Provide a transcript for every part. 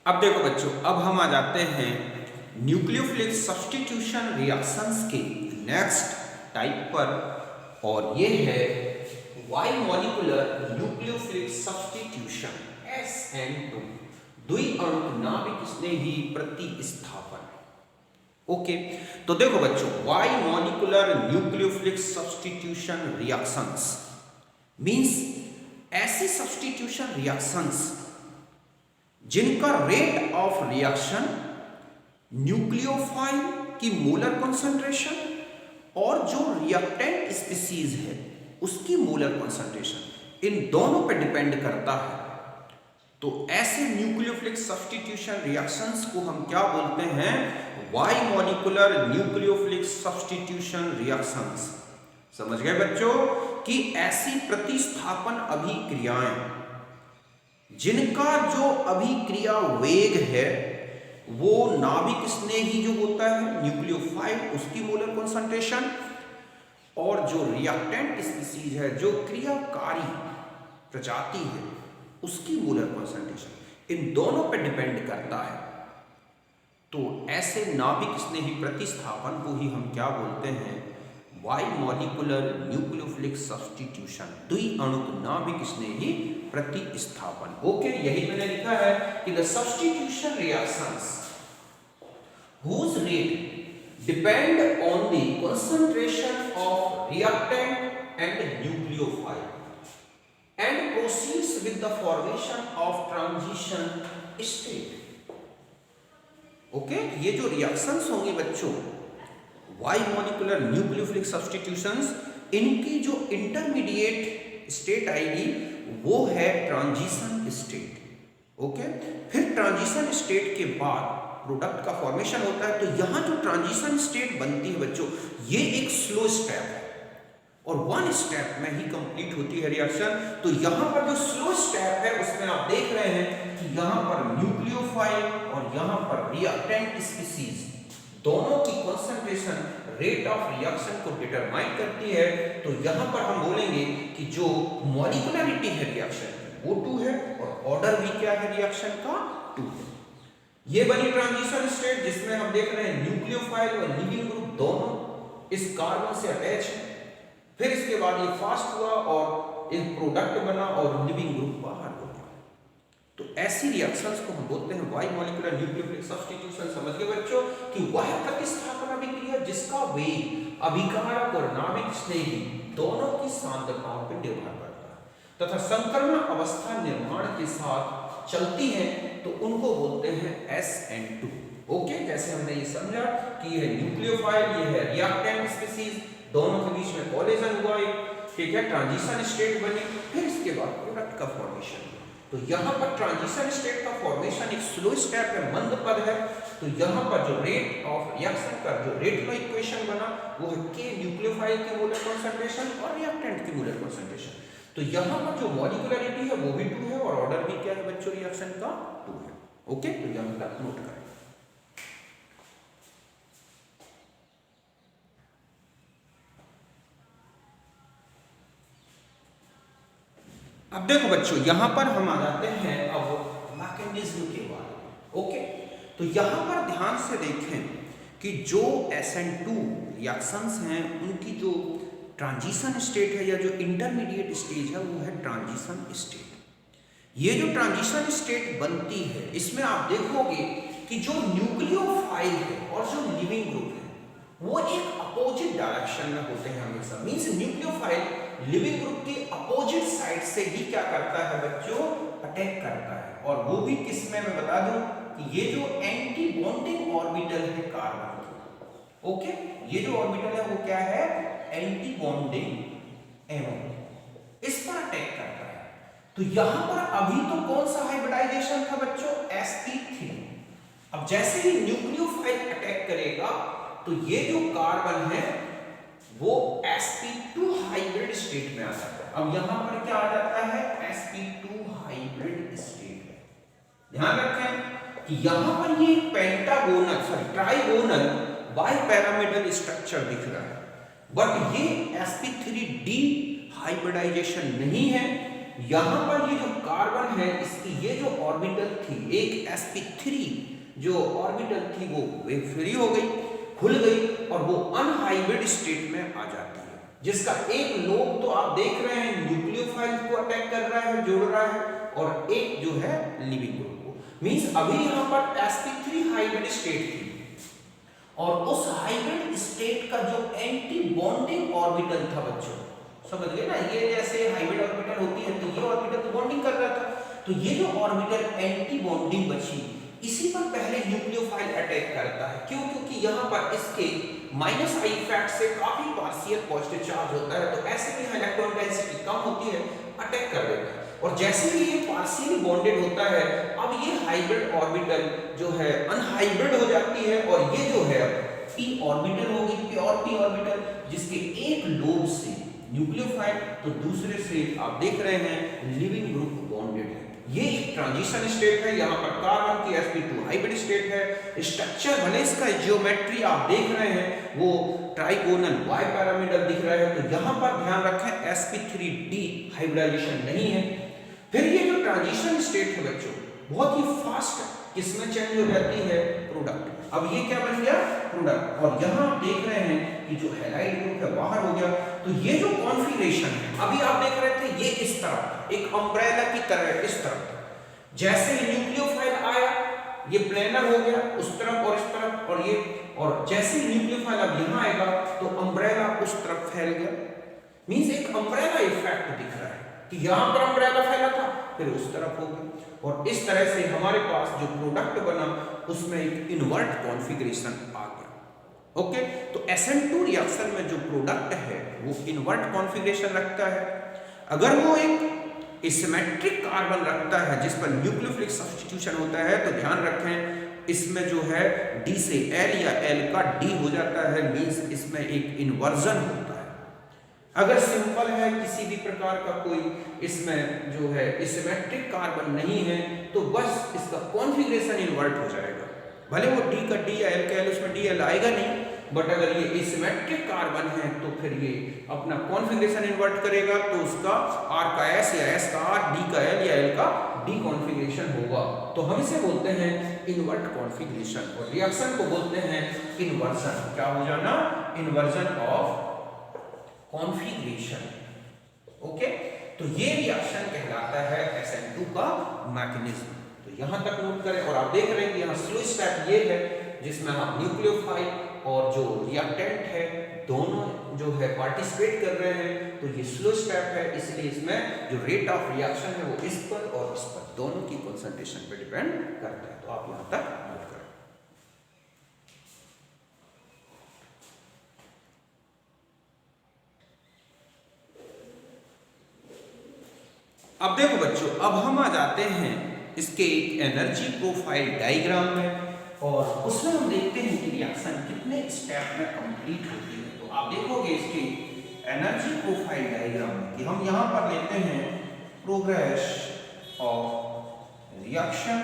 अब देखो बच्चों, अब हम आ जाते हैं न्यूक्लियोफिलिक सब्स्टिट्यूशन रिएक्शंस के नेक्स्ट टाइप पर, और ये है bimolecular nucleophilic substitution SN2 द्विअणु नाभिक स्नेही प्रतिस्थापन। ओके, तो देखो बच्चों, bimolecular nucleophilic substitution reactions means ऐसी सब्स्टिट्यूशन रिएक्शंस जिनका रेट ऑफ रिएक्शन न्यूक्लियोफाइल की मोलर कॉन्सेंट्रेशन और जो रिएक्टेंट स्पीसीज है उसकी मोलर कॉन्सेंट्रेशन इन दोनों पे डिपेंड करता है। तो ऐसे न्यूक्लियोफिलिक सब्स्टिट्यूशन रिएक्शंस को हम क्या बोलते हैं? Bimolecular nucleophilic substitution reactions. समझ गए बच्चों कि ऐसी प्रतिस्थापन अभिक्रियाएं जिनका जो अभिक्रिया वेग है वो नाभिक स्नेही जो होता है न्यूक्लियोफाइल उसकी मोलर कॉन्सेंट्रेशन और जो रिएक्टेंट स्पीसीज है जो क्रियाकारी प्रजाति है उसकी मोलर कॉन्सेंट्रेशन इन दोनों पर डिपेंड करता है। तो ऐसे नाभिक स्नेही प्रतिस्थापन को ही हम क्या बोलते हैं? वाई मॉलिक्यूलर न्यूक्लियोफिलिक सब्स्टिट्यूशन द्विअणुक नाभिक स्नेही प्रतिस्थापन। ओके, यही मैंने लिखा है कि the substitution reactions whose rate depend on the concentration of reactant and nucleophile and proceeds with the formation of transition state। Okay, ये जो रिएक्शंस होंगे बच्चों वाई मॉलिक्यूलर न्यूक्लियोफिलिक सब्स्टिट्यूशंस, इनकी जो इंटरमीडिएट स्टेट आएगी वो है ट्रांजिशन स्टेट। ओके, फिर ट्रांजिशन स्टेट के बाद प्रोडक्ट का फॉर्मेशन होता है। तो यहां जो ट्रांजिशन स्टेट बनती है बच्चों, ये एक स्लो स्टेप है और वन स्टेप में ही कंप्लीट होती है रिएक्शन। तो यहां पर जो स्लो स्टेप है उसमें आप देख रहे हैं कि यहां पर न्यूक्लियोफाइल और यहां पर रिएक्टेंट स्पीसीज दोनों की कॉन्सेंट्रेशन रेट ऑफ रिएक्शन को डिटरमाइन करती है। तो यहां पर हम बोलेंगे कि जो मॉलिक्यूलरिटी है रिएक्शन वो 2 है और ऑर्डर भी क्या है रिएक्शन का 2 है। ये बनी ट्रांजिशन स्टेट जिसमें हम देख रहे हैं न्यूक्लियोफाइल और लिविंग ग्रुप दोनों इस कार्बन से अटैच है। फिर इसके बाद ये फास्ट हुआ और एक प्रोडक्ट बना और लिविंग ग्रुप बाहर हो गया। तो ऐसी रिएक्शंस को हम बोलते हैं वाई मॉलिक्यूलर न्यूक्लियोफिलिक सब्स्टिट्यूशन। समझ गए बच्चों कि वह प्रतिस्थापन अभिक्रिया जिसका वेग अभिकारक और नाभिक स्नेही दोनों की सांद्रताओं पर निर्भर करता है तथा संक्रमण अवस्था निर्माण के साथ चलती है, तो उनको बोलते हैं SN2। ओके, जैसे हमने ये समझा कि ये है न्यूक्लियोफाइल, ये है रिएक्टेंट स्पीसीज, दोनों के बीच में कोलिजन हुआ एक, ठीक है, ट्रांजिशन स्टेट बनी, फिर इसके बाद प्रोडक्ट का फॉर्मेशन। तो यहाँ पर ट्रांजिशन स्टेट का फॉर्मेशन एक स्लो स्टेप है, मंद पद है। तो यहाँ पर जो रेट ऑफ रिएक्शन का जो रेट का इक्वेशन बना वो है K न्यूक्लियोफाइल की मोलर कॉन्सेंट्रेशन और रिएक्टेंट की मोलर कॉन्सेंट्रेशन। तो यहाँ पर जो मॉलिक्यूलरिटी है वो भी 2 है और ऑर्डर भी क्या है बच्चों रिएक्शन का 2 है। ओके, तो यहाँ पर नोट करें। अब देखो बच्चों, यहां पर हम आ जाते हैं अब मैकेनिज्म के बारे में। ओके, तो यहां पर ध्यान से देखें कि जो SN2 रिएक्शंस हैं उनकी जो ट्रांजिशन स्टेट है या जो इंटरमीडिएट स्टेज है वो है ट्रांजिशन स्टेट। ये जो ट्रांजिशन स्टेट बनती है इसमें आप देखोगे कि जो न्यूक्लियोफाइल है और जो लिविंग ग्रुप है वो एक अपोजिट डायरेक्शन में होते हैं हमेशा। मींस न्यूक्लियोफाइल लिविंग ग्रुप की अपोजिट साइड से ही क्या करता है बच्चों? अटैक करता है। और वो भी किस में मैं बता दूं कि ये जो एंटी बॉन्डिंग ऑर्बिटल है कार्बन की, ओके, ये जो ऑर्बिटल है वो क्या है? एंटी बॉन्डिंग एवन, इस पर अटैक करता है। तो यहां पर अभी तो कौन सा हाइब्रिडाइजेशन था बच्चों? sp3। अब जैसे ही न्यूक्लियोफाइल अटैक करेगा तो ये जो कार्बन है वो sp2 हाइब्रिड स्टेट में आ जाता है। अब यहां पर क्या आ जाता है? sp2 हाइब्रिड स्टेट में। ध्यान रखें कि यहां पर ये पेंटागोनल ट्राइगोनल बाइपैरामिडल स्ट्रक्चर दिख रहा है, बट ये sp3d हाइब्रिडाइजेशन नहीं है, यहां पर ये जो कार्बन है इसकी ये जो ऑर्बिटल थी, एक sp3 जो ऑर्बिटल थी वो वेव फ्री हो गई, खुल गई और वो अनहाइब्रिड स्टेट में आ जाती है, जिसका एक लोब तो आप देख रहे हैं न्यूक्लियोफाइल को अटैक कर रहा है, जोड़ रहा है, और एक जो है लिविंग ग्रुप को। मींस अभी यहां पर sp3 हाइब्रिड स्टेट थी और उस हाइब्रिड स्टेट का जो एंटी बॉन्डिंग ऑर्बिटल था बच्चों, समझ गए ना, ये जैसे हाइब्रिड ऑर्बिटल होती है तो ये ऑर्बिटल तो बॉन्डिंग कर रहा था, तो ये जो ऑर्बिटल एंटी बॉन्डिंग बची इसी पर पहले न्यूक्लियोफाइल अटैक करता है। क्यों? क्योंकि यहाँ पर इसके माइनस आई इफेक्ट से काफी पार्शियल पॉजिटिव चार्ज होता है, तो ऐसे में इलेक्ट्रॉन डेंसिटी कम होती है, अटैक कर देता है। और जैसे ही ये पार्शियली बॉन्डेड होता है, अब ये हाइब्रिड ऑर्बिटल जो है अनहाइब्रिड हो जाती है और ये जो है p ऑर्बिटल होगी, प्योर p ऑर्बिटल, जिसके एक लोब से न्यूक्लियोफाइल तो दूसरे से आप देख रहे हैं लिविंग ग्रुप बॉन्डेड है। ये एक ट्रांजिशन स्टेट है, यहाँ पर कार्बन की sp2 हाइब्रिड स्टेट है। स्ट्रक्चर भले इसका ज्योमेट्री आप देख रहे हैं वो ट्राइगोनल y पैरामीटर दिख रहा है, तो यहाँ पर ध्यान रखें sp3d हाइब्रिडाइजेशन नहीं है। फिर ये जो ट्रांजिशन स्टेट है बच्चों बहुत ही फास्ट है, किसमें चेंज हो जाती है? प्रोडक्ट। अब ये क्या बन गया? प्रोडक्ट। और यहाँ आप देख रहे हैं कि जो हैलाइड ग्रुप है बाहर हो गया, तो ये जो कॉन्फ़िगरेशन है अभी आप देख रहे थे ये इस तरफ एक अम्ब्रेला की तरह इस तरफ, जैसे ही न्यूक्लियोफाइल आया ये प्लेनर हो गया उस तरफ और इस तरफ, और ये और जैसे ही न्यूक्लियोफाइल अब यहाँ आएगा तो अम्ब्रेला उस तरफ फैल गया। मींस एक अम्ब्रेला इफेक्ट दिख रहा है कि यहाँ पर अम्ब्रेला फैला था फिर उस तरफ हो गया, और इस तरह से हमारे पास जो प्रोडक्ट बना उसमें एक इन्वर्ट कॉन्फ़िगरेशन आ गया। ओके, तो SN2 रिएक्शन में जो प्रोडक्ट है वो इन्वर्ट कॉन्फ़िगरेशन रखता है। अगर वो एक एसिमेट्रिक कार्बन रखता है जिस पर न्यूक्लियोफिलिक सब्स्टिट्यूशन होता है, तो ध्यान रखें इसमें जो है D से L या L का D हो जाता है, मींस इसमें एक इन्वर्जन होता है। अगर सिंपल है किसी भी प्रकार का कोई इसमें जो है एसिमेट्रिक कार्बन नहीं है तो बस इसका कॉन्फ़िगरेशन इन्वर्ट हो जाएगा, भले वो D का D या L का L उसमें DL आएगा नहीं, बट अगर ये एसिमेट्रिक कार्बन है तो फिर ये अपना कॉन्फ़िगरेशन इन्वर्ट करेगा, तो उसका R का S या S का R, D का L या L का D कॉन्फ़िगरेशन होगा। तो हम इसे बोलते हैं इन्वर्ट कॉन्फ़िगरेशन, और रिएक्शन को बोलते हैं इन्वर्जन। क्या हो जाना? Inversion of configuration. ओके, तो ये रिएक्शन कहलाता है SN2 का मैकेनिज्म। तो यहां तक नोट करें, और आप देख रहे हैं कि यहाँ स्लो स्टेप ये है जिसमें आप न्यूक्लियोफाइल और जो रिएक्टेंट है दोनों जो है पार्टिसिपेट कर रहे हैं, तो ये स्लो स्टेप है, इसलिए इसमें जो रेट ऑफ रिएक्शन है वो इस पर और इस पर दोनों की कंसंट्रेशन पर डिपेंड करता है। तो आप यहां तक नोट करें। अब देखो बच्चों, अब हम आ जाते हैं इसके एक एनर्जी प्रोफाइल डायग्राम में, और उसमें हम देखते हैं कि रिएक्शन कितने स्टेप में कंप्लीट होती है। तो आप देखोगे इसके एनर्जी प्रोफाइल डायग्राम में कि हम यहाँ पर लेते हैं प्रोग्रेस ऑफ रिएक्शन,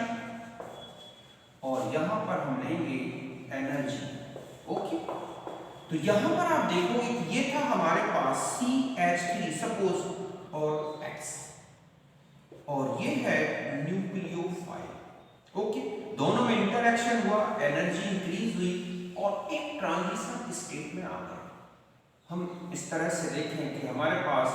और यहाँ पर हम लेंगे एनर्जी। ओके, तो यहाँ पर आप देखोगे कि ये था हमारे पास CH3 सपोज और X, और ये है न्यूक्लियोफाइल। ओके, दोनों में इंटरेक्शन हुआ, एनर्जी इंक्रीज हुई और एक ट्रांजिशन स्टेट में आ गए। हम इस तरह से देखें कि हमारे पास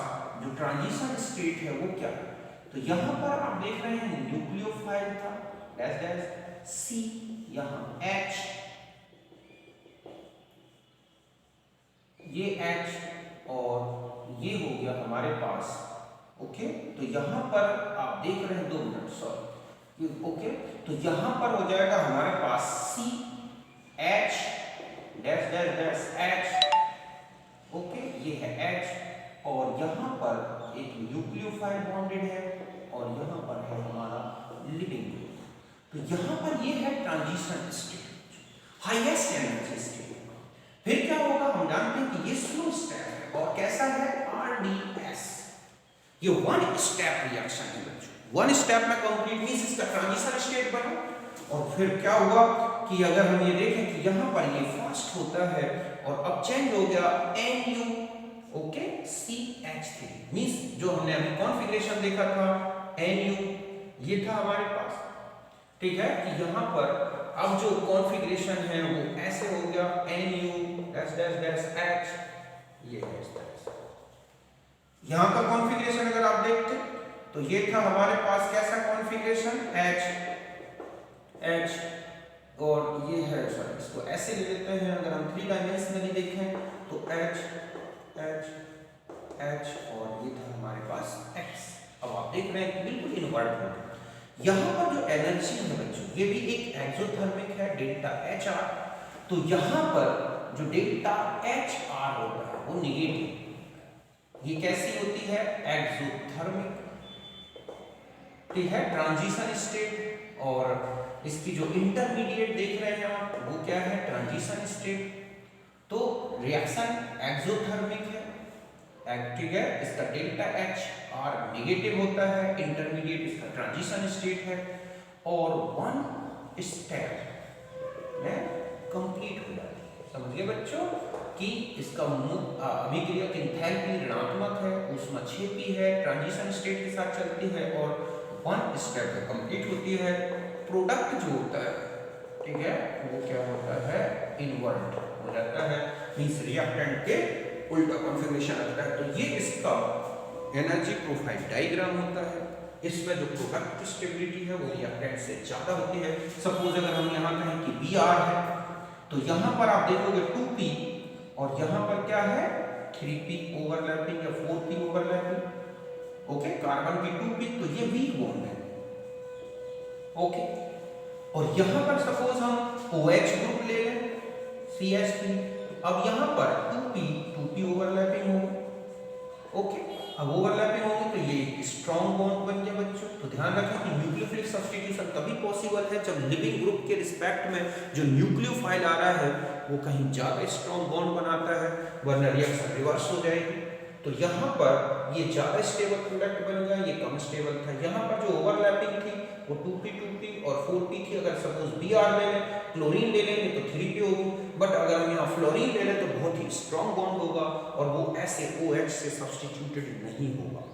जो ट्रांजिशन स्टेट है वो क्या है। तो यहाँ पर आप देख रहे हैं न्यूक्लियोफाइल था, डैश डैश C, यहाँ H, ये H और ये हो गया हमारे पास। ओके, तो यहाँ पर आप देख रहे हैं 2 मिनट, सॉरी, ओके, तो यहाँ पर हो जाएगा हमारे पास C H dash dash dash H। Okay, ये है H, और यहाँ पर एक न्यूक्लियोफाइल बॉन्डेड है और यहाँ पर है हमारा लिविंग ग्रुप। तो यहाँ पर ये है transition state, highest energy state. फिर क्या होगा? हम जानते हैं कि ये स्लो स्टेप है और कैसा है? RDS। ये 1 स्टेप रिएक्शन है बच्चों, 1 स्टेप में कंप्लीट मींस इसका ट्रांजिशन स्टेट बना। और फिर क्या हुआ कि अगर हम ये देखें कि यहाँ पर ये फास्ट होता है और अब चेंज हो गया NU ओके CH3 मींस जो हमने अभी कॉन्फ़िगरेशन देखा था Nu ये था हमारे पास, ठीक है, कि यहाँ पर अब जो कॉन्फ़िगरेशन है वो ऐसे हो गया Nu dash dash dash H, ये है इस तरह से। यहाँ का कॉन्फ़िगरेशन अगर आप देखते तो ये था हमारे पास कैसा कॉन्फ़िगरेशन H और ये है, सॉरी इसको ऐसे ले लेते हैं, अगर हम 3 डायमेंशनली देखें तो H H H और ये था हमारे पास X। अब आप देख रहे हैं कि बिल्कुल इनवर्ट है। यहाँ पर जो एनर्जी है बच्चों ये भी एक एक्सोथर्मिक है डेल्टा HR, तो यहाँ पर जो डेल्टा HR होता है वो निगेटिव, ये कैसी होती है एक्सोथर्मिक, ठीक है, ट्रांजिशन स्टेट, और इसकी जो इंटरमीडिएट देख रहे हैं आप वो क्या है ट्रांजिशन स्टेट। तो रिएक्शन एक्सोथर्मिक है, ठीक है, इसका डेल्टा HR नेगेटिव होता है, इंटरमीडिएट इसका ट्रांजिशन स्टेट है, और वन स्टेप में कंप्लीट हो जाती है। समझिए बच्चों कि इसका अभिक्रिया की एंथैल्पी ऋणात्मक है, ऊष्माक्षेपी है, ट्रांजिशन स्टेट के साथ चलती है और वन स्टेप में कंप्लीट होती है। प्रोडक्ट जो होता है, ठीक है, वो क्या होता है इनवर्ट हो जाता है, मींस रिएक्टेंट के उल्टा कॉन्फ़िगरेशन आता है। तो ये इसका एनर्जी प्रोफाइल डायग्राम होता है। इसमें जो प्रोडक्ट स्टेबिलिटी है वो रिएक्टेंट से ज्यादा होती है। सपोज अगर हम यहाँ कहें कि Br है तो यहाँ पर आप देखोगे 2p और यहाँ पर क्या है 3p ओवरलैपिंग या 4p ओवरलैपिंग, ओके, कार्बन की 2p, तो ये वीक बॉन्ड है, ओके। और यहाँ पर सपोज हम OH ग्रुप ले लें CH3, अब यहाँ पर 2p ओवरलैपिंग होगी, ओके। अब ओवरलैपिंग होगी तो ये स्ट्रॉन्ग बॉन्ड बन गया बच्चों। तो ध्यान रखें कि न्यूक्लियोफिलिक सब्स्टिट्यूशन तभी पॉसिबल है जब लिविंग ग्रुप के रिस्पेक्ट में जो न्यूक्लियोफाइल आ रहा है वो कहीं ज्यादा स्ट्रॉन्ग बॉन्ड बनाता है, वरना रिएक्शन रिवर्स हो जाएगी। तो यहाँ पर ये ज्यादा स्टेबल प्रोडक्ट बन गया, ये कम स्टेबल था। यहाँ पर जो ओवरलैपिंग थी वो 2p और 4p थी। अगर सपोज Br ले लें, क्लोरीन ले लेंगे तो 3p होगी, बट अगर हम यहाँ फ्लोरीन ले लें तो बहुत ही स्ट्रॉन्ग बॉन्ड होगा और वो ऐसे OH से सब्स्टिट्यूटेड नहीं होगा।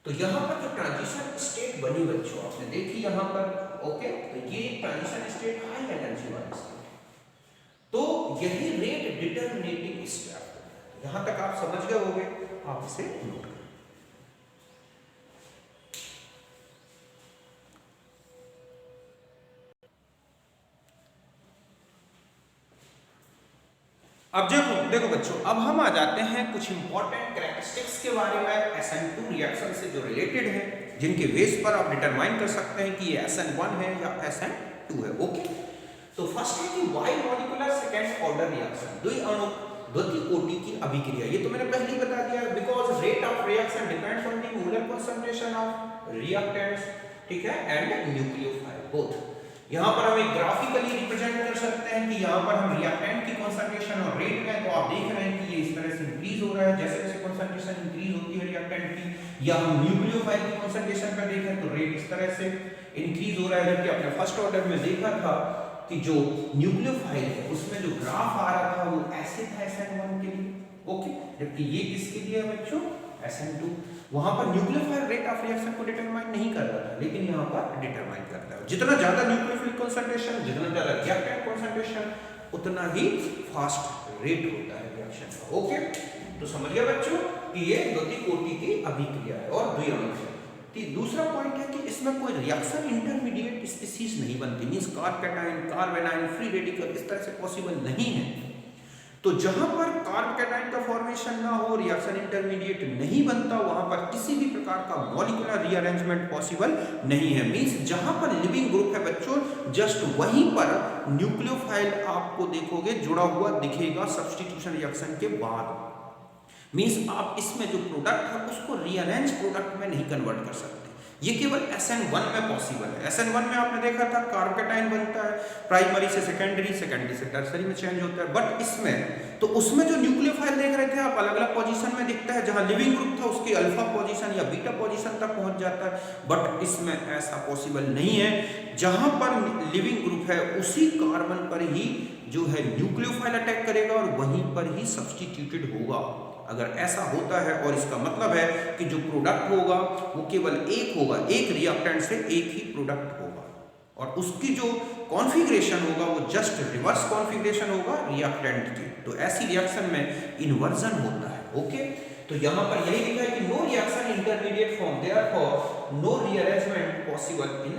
तो यहाँ पर जो ट्रांजिशन स्टेट बनी बच्चों आपने देखी यहाँ पर, ओके, तो ये ट्रांजिशन स्टेट हाई एनर्जी वाली स्टेट, तो यही रेट डिटरमिनेटिंग स्टेप। यहां तक आप समझ गए होंगे, आप इसे नोट करें। अब देखो बच्चों, अब हम आ जाते हैं कुछ इंपॉर्टेंट कैरेक्टरिस्टिक्स के बारे में SN2 रिएक्शन से जो रिलेटेड है, जिनके बेस पर आप डिटरमाइन कर सकते हैं कि ये SN1 है या SN2 है, ओके। तो फर्स्ट है कि by molecular second order reaction, द्वितीय कोटि की अभिक्रिया। ये तो मैंने पहले ही बता दिया, because rate of reaction depends on the molar concentration of reactants, ठीक है, एंड न्यूक्लियोफाइल बोथ। यहाँ पर हम एक ग्राफिकली रिप्रेजेंट कर सकते हैं कि यहाँ पर हम रिएक्टेंट की कंसंट्रेशन और रेट में, तो आप देख रहे हैं कि ये इस तरह से इंक्रीज हो रहा है जैसे जैसे कंसंट्रेशन इंक्रीज होती है रिएक्टेंट की, या हम न्यूक्लियोफाइल की कंसंट्रेशन पर देखें तो रेट इस तरह से इंक्रीज हो रहा है। जबकि आपने फर्स्ट ऑर्डर में देखा था कि जो न्यूक्लियोफाइल है उसमें जो ग्राफ आ रहा था वो ऐसे था SN1 के लिए, ओके, जबकि ये किसके लिए है बच्चों SN2। वहां पर न्यूक्लियोफाइल रेट ऑफ रिएक्शन को डिटरमाइन नहीं कर रहा था, लेकिन यहाँ पर डिटरमाइन करता है। जितना ज्यादा न्यूक्लियोफिलिक कंसंट्रेशन, जितना ज्यादा रिएक्टेंट कंसंट्रेशन, उतना ही फास्ट रेट होता है रिएक्शन का, ओके। तो समझ गए बच्चों कि ये द्वितीय कोटि की अभिक्रिया है और द्विआंश है। दूसरा पॉइंट है कि इसमें कोई रिएक्शन इंटरमीडिएट स्पीसीज नहीं बनती, मींस कार्बोकैटायन, कार्बेनाइन, फ्री रेडिकल इस तरह से पॉसिबल नहीं है। तो जहां पर कार्बोकैटायन का फॉर्मेशन ना हो, रिएक्शन इंटरमीडिएट नहीं बनता, वहां पर किसी भी प्रकार का मॉलिक्यूलर रीअरेंजमेंट पॉसिबल नहीं है। मींस जहां पर लिविंग ग्रुप है बच्चों, जस्ट वहीं पर न्यूक्लियोफाइल आपको देखोगे जुड़ा हुआ दिखेगा सब्स्टिट्यूशन रिएक्शन के बाद। मींस आप इसमें जो प्रोडक्ट है उसको रीअरेंज प्रोडक्ट में नहीं कन्वर्ट कर सकते, ये केवल SN1 में पॉसिबल है। SN1 में आपने देखा था कार्बोकैटायन बनता है, प्राइमरी से सेकेंडरी, सेकेंडरी से टर्सरी में चेंज होता है, बट इसमें तो उसमें जो न्यूक्लियोफाइल देख रहे थे आप अलग अलग पोजीशन में दिखता है, जहां लिविंग ग्रुप था उसकी अल्फा पोजीशन या बीटा पोजीशन तक पहुंच जाता है, बट इसमें ऐसा पॉसिबल नहीं है। जहां पर लिविंग ग्रुप है उसी कार्बन पर ही जो है न्यूक्लियोफाइल अटैक करेगा और वहीं पर ही सब्स्टिट्यूटेड होगा, अगर ऐसा होता है और इसका मतलब है कि जो प्रोडक्ट होगा वो केवल एक होगा, एक रिएक्टेंट से एक ही प्रोडक्ट होगा और उसकी जो कॉन्फ़िगरेशन होगा वो जस्ट रिवर्स कॉन्फ़िगरेशन होगा रिएक्टेंट की। तो ऐसी रिएक्शन में इन्वर्जन होता है। ओके, तो यहाँ पर यही लिखा है कि no reaction intermediate form, therefore no rearrangement possible in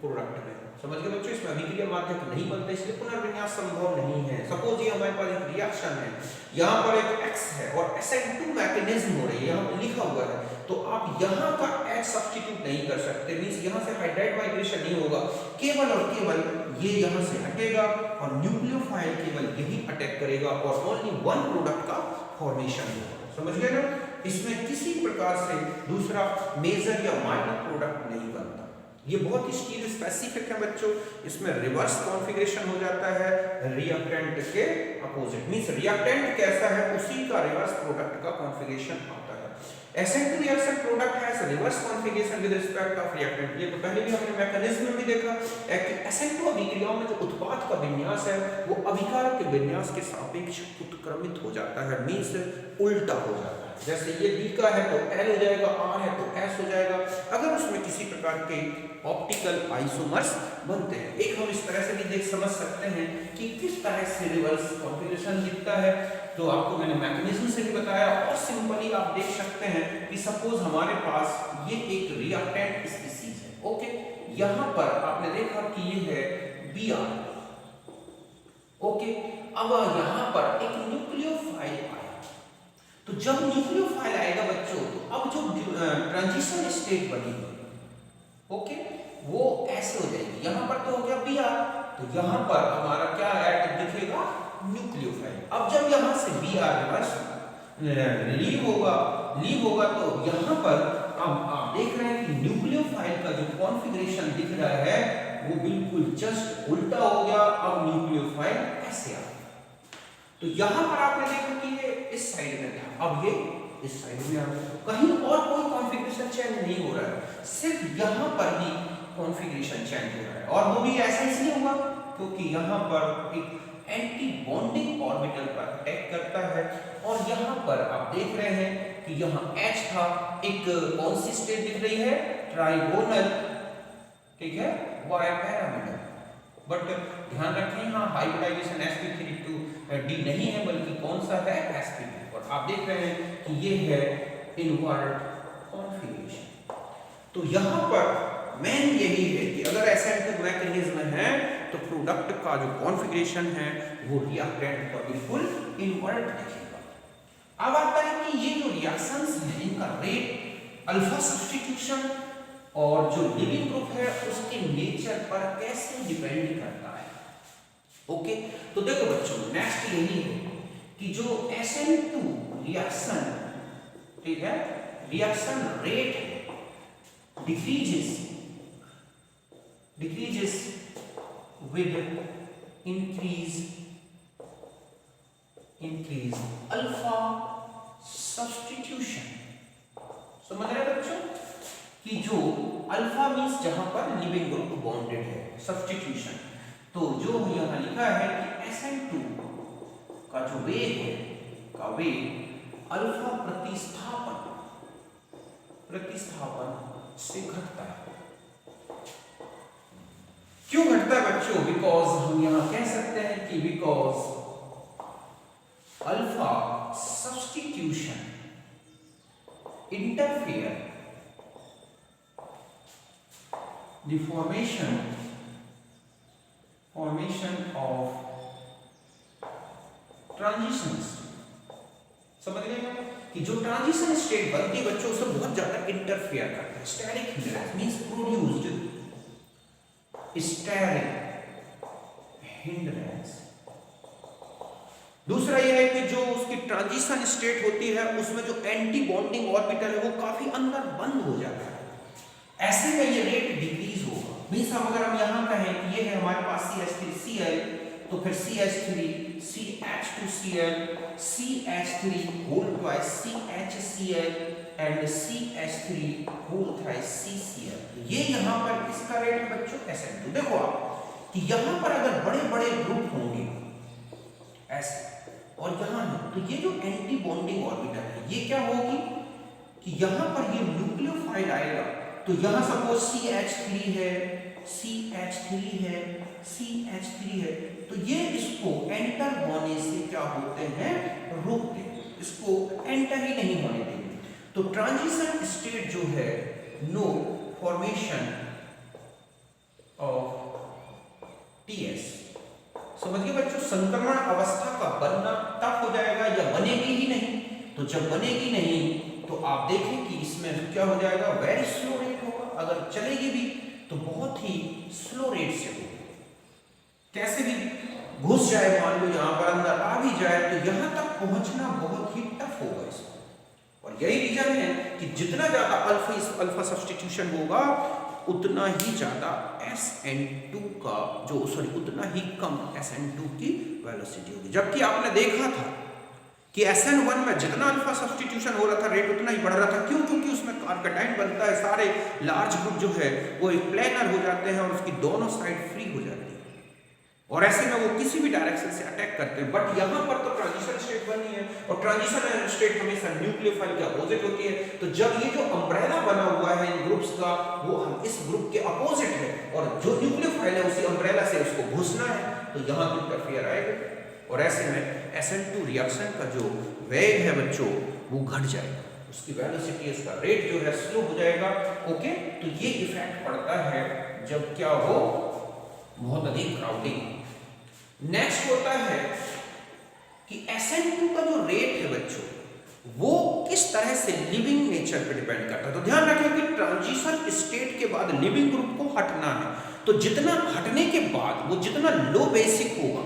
product में। समझ गए बच्चों, इसमें अभिक्रिया माध्यक नहीं बनता, इसलिए पुनर्विन्यास संभव नहीं है। सपोज ये हमारे पास एक रिएक्शन है, यहाँ पर एक X है और SN2 मैकेनिज्म हो रही है, यहाँ पर लिखा हुआ है, तो आप यहाँ का H सब्स्टिट्यूट नहीं कर सकते, मींस यहाँ से हाइड्राइड माइग्रेशन नहीं होगा, केवल और केवल ये यहाँ से हटेगा और न्यूक्लियोफाइल केवल यही अटैक करेगा और ओनली वन प्रोडक्ट का फॉर्मेशन होगा। समझ गए ना, इसमें किसी प्रकार से दूसरा मेजर या माइनर प्रोडक्ट नहीं बनता। ये बहुत ही स्टील स्पेसिफिक है बच्चों, इसमें रिवर्स कॉन्फ़िगरेशन हो जाता है रिएक्टेंट के अपोजिट, मींस रिएक्टेंट कैसा है उसी का रिवर्स प्रोडक्ट का कॉन्फ़िगरेशन आता है। SN2 reaction product has reverse configuration with respect of reactant. ये तो पहले भी हमने मैकेनिज्म में भी देखा है कि SN2 अभिक्रियाओं में जो उत्पाद का विन्यास है वो अभिकारक के विन्यास के सापेक्ष उत्क्रमित हो जाता है, मींस उल्टा हो जाता है। जैसे ये D का है तो L हो जाएगा, R है तो S हो जाएगा, अगर उसमें किसी प्रकार के ऑप्टिकल आइसोमर्स बनते हैं। एक हम इस तरह से भी देख समझ सकते हैं कि किस तरह से रिवर्स कॉन्फ़िगरेशन दिखता है, तो आपको मैंने मैकेनिज्म से भी बताया और सिंपली आप देख सकते हैं कि सपोज हमारे पास ये एक रिएक्टेंट स्पीसीज है। ओके, यहाँ पर आपने देखा कि ये है Br। ओके, अब यहाँ पर एक न्यूक्लियोफाइल आया, तो जब न्यूक्लियोफाइल आएगा बच्चों, तो अब जो ट्रांजिशन स्टेट बनी हुई, ओके, वो ऐसे हो जाएगी। यहाँ पर तो हो गया Br, तो यहाँ पर हमारा क्या ऐड दिखेगा, न्यूक्लियोफाइल। अब जब यहाँ से Br रिवर्स लीव होगा तो यहाँ पर अब आप देख रहे हैं कि न्यूक्लियोफाइल का जो कॉन्फ़िगरेशन दिख रहा है वो बिल्कुल जस्ट उल्टा हो गया। अब न्यूक्लियोफाइल ऐसे आ, तो यहाँ पर आपने देखा कि ये इस साइड में था, अब ये इस साइड में आ गया, कहीं और कोई कॉन्फ़िगरेशन चेंज नहीं हो रहा है, सिर्फ यहाँ पर ही कॉन्फ़िगरेशन चेंज हो रहा है। और वो भी ऐसा इसलिए हुआ क्योंकि यहाँ पर एक एंटी बॉन्डिंग ऑर्बिटल पर अटैक करता है और यहाँ पर आप देख रहे हैं कि यहाँ H था, एक कौन सी स्टेट दिख रही है, ट्राइगोनल, ठीक है, वाया पैरामिडल। बट ध्यान रखें यहाँ हाइब्रिडाइजेशन sp3 to D नहीं है, बल्कि कौन सा है, sp2। और आप देख रहे हैं कि ये है इनवर्ट कॉन्फ़िगरेशन। तो यहाँ पर मेन यही है कि अगर SN2 मैकेनिज्म है तो प्रोडक्ट का जो कॉन्फ़िगरेशन है वो रिएक्टेंट का बिल्कुल इनवर्ट दिखेगा। अब आता है कि ये जो रिएक्शंस हैं इनका रेट, अल्फा सब्स्टिट्यूशन और जो लिविंग ग्रुप है उसके नेचर पर कैसे डिपेंड करता है। ओके, तो देखो बच्चों, नेक्स्ट यही है कि जो SN2 रिएक्शन, ठीक है, reaction rate decreases with increase alpha substitution. समझ रहे बच्चों कि जो अल्फा मींस जहां पर लिविंग ग्रुप बॉन्डेड है, सब्स्टिट्यूशन, तो जो यहां लिखा है कि SN2 का जो वेग है का वेग अल्फा प्रतिस्थापन से घटता है। क्यों घटता है बच्चों, बिकॉज हम यहां कह सकते हैं कि because alpha substitution interfere the formation of transition. समझ रहे हैं कि जो ट्रांजिशन स्टेट बनती है बच्चों उससे बहुत ज्यादा इंटरफेयर करता है। Steric hindrance means produced steric hindrance. दूसरा यह है कि जो उसकी ट्रांजिशन स्टेट होती है उसमें जो एंटी बॉन्डिंग ऑर्बिटल है वो काफी अंदर बंद हो जाता है। ऐसे में ये रेट डिक्रीज होगा। मींस अगर हम यहां कहें कि ये है हमारे पास CH3Cl, तो फिर CH3 CH2Cl CH3 whole twice CHCl and CH3 whole thrice CCl। ये यहाँ पर किसका रेट है बच्चों, SN2। देखो आप कि यहाँ पर अगर बड़े बड़े ग्रुप होंगे ऐसे, और यहाँ है, तो ये जो एंटी बॉन्डिंग ऑर्बिटल है ये क्या होगी कि यहाँ पर ये न्यूक्लियोफाइल आएगा, तो यहाँ सपोज CH3 है, CH3 है, CH3 है, तो ये इसको एंटर होने से क्या होते हैं, रोकते हैं, इसको एंटर ही नहीं होने देंगे। तो ट्रांजिशन स्टेट जो है, नो फॉर्मेशन ऑफ TS, समझ गए बच्चों, संक्रमण अवस्था का बनना तब हो जाएगा या बनेगी ही नहीं। तो जब बनेगी नहीं तो आप देखें कि इसमें क्या हो जाएगा, वेरी स्लो रेट होगा, अगर चलेगी भी तो बहुत ही स्लो रेट से होगी, कैसे भी घुस जाए, मान लो यहाँ पर अंदर आ भी जाए तो यहाँ तक पहुंचना बहुत ही टफ होगा इसको। और यही रीजन है कि जितना ज्यादा अल्फा सब्स्टिट्यूशन होगा उतना ही ज्यादा SN2 का जो उतना ही कम SN2 की वेलोसिटी होगी। जबकि आपने देखा था कि SN1 में जितना अल्फा सब्स्टिट्यूशन हो रहा था रेट उतना ही बढ़ रहा था। क्यों? क्योंकि उसमें कार्बोटाइन बनता है, सारे लार्ज ग्रुप जो है वो एक प्लेनर हो जाते हैं और उसकी दोनों साइड फ्री हो जाती है और ऐसे में वो किसी भी डायरेक्शन से अटैक करते हैं। बट यहाँ पर तो ट्रांजिशन स्टेट बनी है और ट्रांजिशन स्टेट हमेशा न्यूक्लियोफाइल के अपोजिट होती है। तो जब ये जो अम्ब्रेला बना हुआ है इन ग्रुप्स का, वो हम इस ग्रुप के अपोजिट है और जो न्यूक्लियोफाइल है उसी अम्ब्रेला से उसको घुसना है, तो यहाँ इंटरफेयर आएगा और ऐसे में SN2 रिएक्शन का जो वेग है बच्चों वो घट जाएगा, उसकी वेलोसिटी, इसका रेट जो है स्लो हो जाएगा। ओके, तो ये इफेक्ट पड़ता है जब क्या हो, बहुत अधिक क्राउडिंग। नेक्स्ट होता है कि SN2 का जो रेट है बच्चों वो किस तरह से लिविंग नेचर पे डिपेंड करता है। तो ध्यान रखें कि ट्रांजिशन स्टेट के बाद लिविंग ग्रुप को हटना है, तो जितना हटने के बाद वो जितना लो बेसिक होगा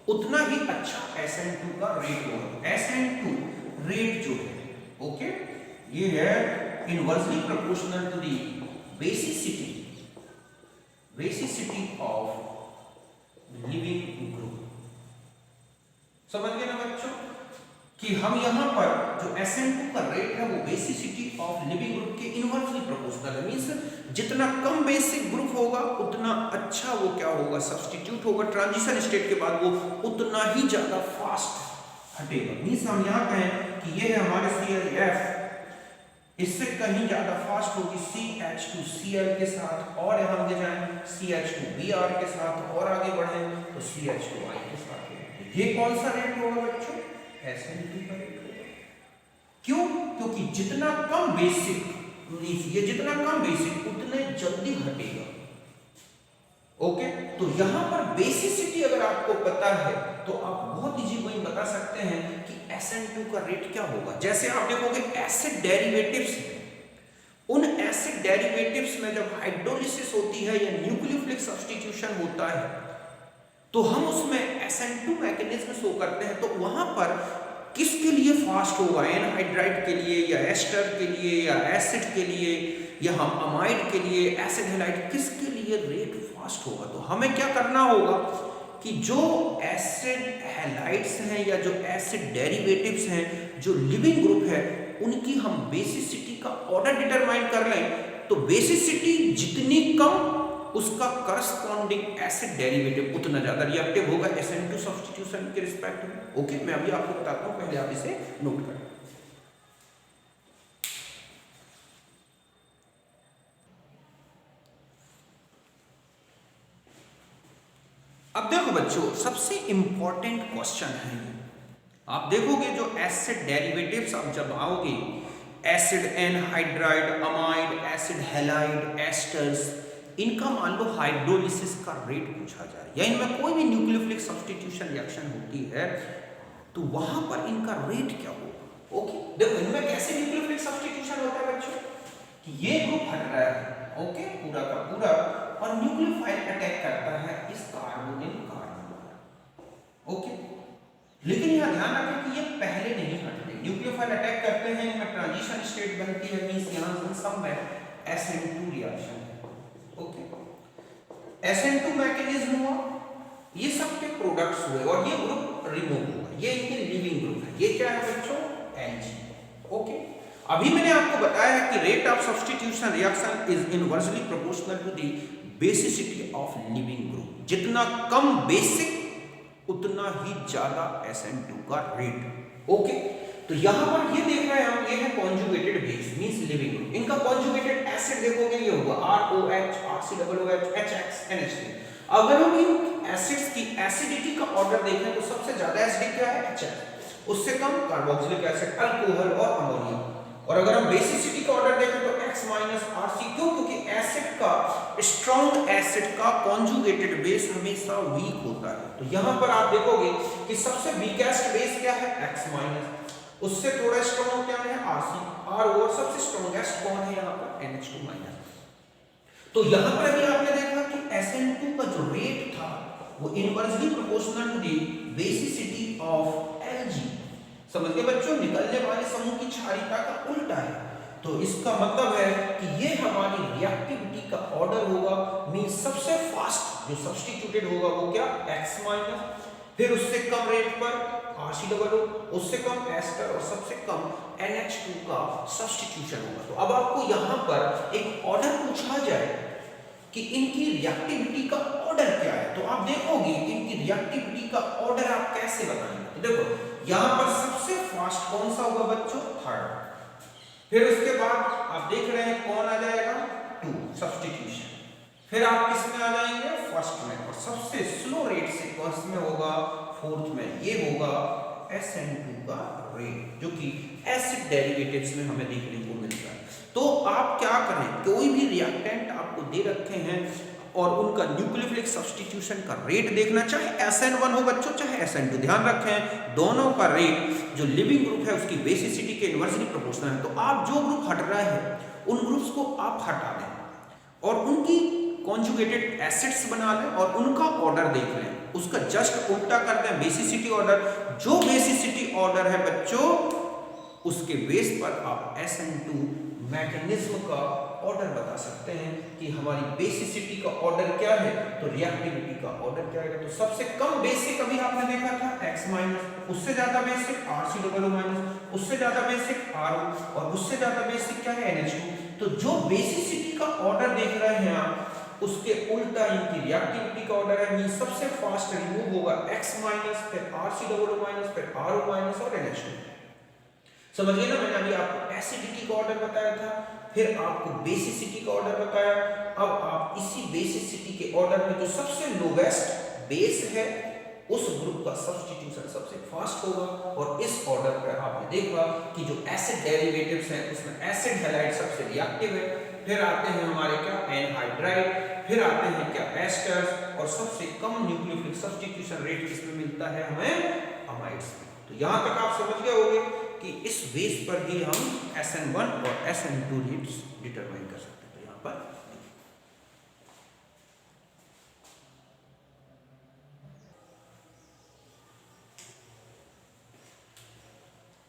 उतना ही अच्छा SN2 का रेट होगा। SN2 रेट जो है, ओके, ये है inversely proportional to the basicity of leaving group. समझ गए ना बच्चों कि हम यहां पर जो SN2 का रेट है वो बेसिसिटी ऑफ लिविंग ग्रुप के इनवर्सली प्रोपोर्शनल है। मींस जितना कम बेसिक ग्रुप होगा उतना अच्छा वो क्या होगा, सब्स्टिट्यूट होगा। ट्रांजिशन स्टेट के बाद वो उतना ही ज्यादा फास्ट हटेगा। मींस हम यहां कहें कि ये है हमारे ClF, इससे कहीं ज्यादा फास्ट होगी CH2Cl के साथ, और हम ले जाएं CH2Br के साथ और आगे बढ़े तो CH2I के साथ। ये कौन सा रेट होगा बच्चों, SN2 का रेट होगा। क्यों? क्योंकि जितना कम बेसिक, ये जितना कम बेसिक उतने जल्दी हटेगा। ओके, तो यहां पर बेसिसिटी अगर आपको पता है तो आप बहुत इजी वही बता सकते हैं कि SN2 का रेट क्या होगा। जैसे आप देखोगे एसिड डेरिवेटिव्स, उन एसिड डेरिवेटिव्स में जब हाइड्रोलिसिस होती है या न्यूक्लियोफिलिक सब्स्टिट्यूशन होता है तो हम उसमें SN2 मैकेनिज्म शो करते हैं। तो वहां पर किसके लिए फास्ट होगा, एनहाइड्राइड के लिए या एस्टर के लिए या एसिड के लिए या हम अमाइड के लिए, एसिड हैलाइड, किसके लिए रेट फास्ट होगा। तो हमें क्या करना होगा कि जो एसिड हैलाइड्स हैं या जो एसिड डेरिवेटिव्स हैं जो लिविंग ग्रुप है उनकी हम बेसिसिटी का ऑर्डर डिटरमाइन कर लें। तो बेसिसिटी जितनी कम उसका करस्पॉन्डिंग एसिड डेरिवेटिव उतना ज्यादा रिएक्टिव होगा SN2 सब्स्टिट्यूशन के रिस्पेक्ट में। ओके, मैं अभी आपको बताता हूं, पहले आप इसे नोट करें। अब देखो बच्चों, सबसे इंपॉर्टेंट क्वेश्चन है ये। आप देखोगे जो एसिड डेरिवेटिव्स, अब जब आओगे acid anhydride, amide, acid halide, asters, इनका मान लो हाइड्रोलिसिस का रेट पूछा जाए या इनमें कोई भी न्यूक्लियोफिलिक सब्स्टिट्यूशन रिएक्शन होती है तो वहां पर इनका रेट क्या होगा। ओके, देखो इनमें कैसे न्यूक्लियोफिलिक सब्स्टिट्यूशन होता है बच्चों कि ये ग्रुप हट रहा है, ओके, पूरा का पूरा, और न्यूक्लियोफाइल अटैक करता है इस कार्बोनिल कार्बन पर। ओके, लेकिन यहां ध्यान रखें कि ये पहले नहीं हटते, न्यूक्लियोफाइल अटैक करते हैं, इनमें ट्रांजिशन स्टेट बनती है, मींस यहां सब में SN2 reaction. Okay, SN2 mechanism हुआ, ये सब के प्रोडक्ट्स हुए और ये ग्रुप रिमूव हुआ, ये इनके लिविंग ग्रुप है। ये क्या है बच्चों, Lg। ओके, अभी मैंने आपको बताया है कि rate of substitution reaction is inversely proportional to the basicity of leaving group. जितना कम बेसिक उतना ही ज्यादा SN2 का रेट। ओके, तो यहां पर ये देख रहे हैं हम, ये है conjugated base means leaving group. इनका कॉन्जुगेटेड एसिड देखोगे ये होगा ROH, RCOOH, HX, NH3। अगर हम इन एसिड्स की एसिडिटी का ऑर्डर देखें तो सबसे ज्यादा एसिडिक क्या है? HX, उससे कम कार्बोक्सिलिक एसिड, अल्कोहल और अमोनिया। और अगर हम बेसिसिटी का ऑर्डर देखें तो X RC। क्यों? क्योंकि एसिड का, स्ट्रॉन्ग एसिड का कॉन्जुगेटेड बेस हमेशा वीक होता है। तो यहां पर आप देखोगे कि सबसे वीकेस्ट बेस क्या है? X-, उससे थोड़ा स्ट्रॉन्ग क्या है? RC, और सबसे स्ट्रॉन्गेस्ट कौन है यहां पर? NH2-। तो यहां पर अभी आपने देखा कि SN2 का जो रेट था वो inversely proportional to the basicity of Lg। समझ गए बच्चों? निकलने वाले समूह की क्षारीयता का उल्टा है। तो इसका मतलब है कि ये हमारी रिएक्टिविटी का ऑर्डर होगा, मींस सबसे फास्ट जो सब्स्टिट्यूटेड होगा वो क्या? X-, फिर उससे कम रेट पर RCOO, उससे कम एस्टर और सबसे कम NH2 का सब्स्टिट्यूशन होगा। तो अब आपको यहां पर एक ऑर्डर पूछा जाए कि इनकी रिएक्टिविटी का ऑर्डर क्या है, तो आप देखोगे कि इनकी रिएक्टिविटी का ऑर्डर आप कैसे बताएंगे। तो देखो यहां पर सबसे फास्ट कौन सा होगा बच्चों? थर्ड। फिर उसके बाद आप देख रहे हैं कौन आ जाएगा? 2, सब्स्टिट्यूशन। फिर आप किस में आ जाएंगे? फर्स्ट में। और सबसे स्लो रेट से कौन में होगा? फोर्थ में। ये होगा SN2 का रेट, जो कि एसिड डेरिवेटिव्स में हमें देखने को मिलता है। तो आप क्या करें, कोई भी रिएक्टेंट आपको दे रखे हैं और उनका न्यूक्लियोफिलिक सब्स्टिट्यूशन का रेट देखना, चाहे SN1 हो बच्चों, चाहे SN2। ध्यान रखें दोनों का रेट जो लिविंग ग्रुप है उसकी बेसिसिटी के इनवर्सली प्रोपोर्शनल है। तो आप जो ग्रुप हट रहे हैं उन ग्रुप्स को आप हटा दें और उनकी कॉन्जुगेटेड एसिड्स बना लें और उनका ऑर्डर देख लें, उसका जस्ट उल्टा कर दें बेसिसिटी ऑर्डर। जो बेसिसिटी ऑर्डर है बच्चों उसके बेस पर आप SN2 मैकेनिज्म का ऑर्डर बता सकते हैं कि हमारी बेसिसिटी का ऑर्डर क्या है, तो रिएक्टिविटी का ऑर्डर क्या है। तो सबसे कम बेसिक अभी आपने देखा था X-, उससे ज्यादा बेसिक RCOO-, उससे ज्यादा बेसिक RO और उससे ज्यादा बेसिक क्या है? NH2। तो जो बेसिसिटी का ऑर्डर देख रहे हैं आप उसके उल्टा इनकी रिएक्टिविटी का ऑर्डर है, मींस सबसे फास्ट रिमूव होगा X-, फिर RCOO-, फिर RO- और NH2। समझ गए ना? मैंने अभी आपको एसिडिटी का ऑर्डर बताया था, फिर आपको बेसिसिटी का ऑर्डर बताया। अब आप इसी बेसिसिटी के ऑर्डर में जो सबसे लोवेस्ट बेस है उस ग्रुप का सब्स्टिट्यूशन सबसे फास्ट होगा। और इस ऑर्डर पर आपने देखा कि जो एसिड डेरिवेटिव्स हैं उसमें एसिड हैलाइड सबसे रिएक्टिव है, फिर आते हैं हमारे क्या? एनहाइड्राइड, फिर आते हैं क्या? एस्टर्स, और सबसे कम न्यूक्लियोफिलिक सब्स्टिट्यूशन रेट किसमें मिलता है? हमें अमाइड्स में। तो यहां तक आप समझ गए होंगे कि इस बेस पर ही हम SN1 और SN2 रेट्स डिटरमाइन कर सकते हैं। तो यहां पर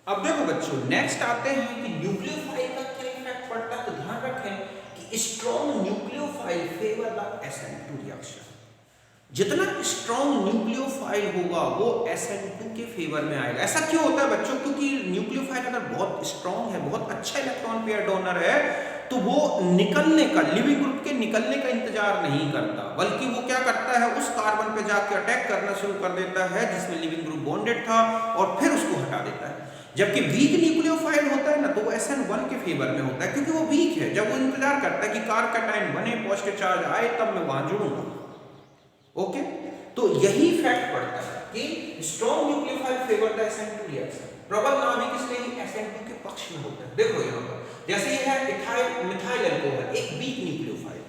अब देखो बच्चों, नेक्स्ट आते हैं कि न्यूक्लियोफाइल का क्या इफेक्ट पड़ता है। तो ध्यान रखें कि strong nucleophile favour the SN2 reaction. जितना स्ट्रॉन्ग न्यूक्लियोफाइल होगा वो SN2 के फेवर में आएगा। ऐसा क्यों होता है बच्चों? क्योंकि न्यूक्लियोफाइल अगर बहुत स्ट्रॉन्ग है, बहुत अच्छा इलेक्ट्रॉन पेयर डोनर है, तो वो निकलने का, लिविंग ग्रुप के निकलने का इंतजार नहीं करता, बल्कि वो क्या करता है? उस कार्बन पे जाके अटैक करना शुरू कर देता है जिसमें लिविंग ग्रुप बॉन्डेड था और फिर उसको हटा देता है। जबकि वीक न्यूक्लियोफाइल होता है ना, तो वो SN1 के फेवर में होता है, क्योंकि वो वीक है। जब वो इंतजार करता है कि कार्बोकैटायन बने, पॉजिटिव चार्ज आए, तब मैं वहां जुड़ूंगा। ओके, तो यही फैक्ट पड़ता है कि strong nucleophile favour the SN2 reaction. प्रबल नाभिक इसलिए SN2 के पक्ष में होता है। देखो यहां पर जैसे ये है इथाइल मिथाइल अल्कोहल, एक वीक न्यूक्लियोफाइल,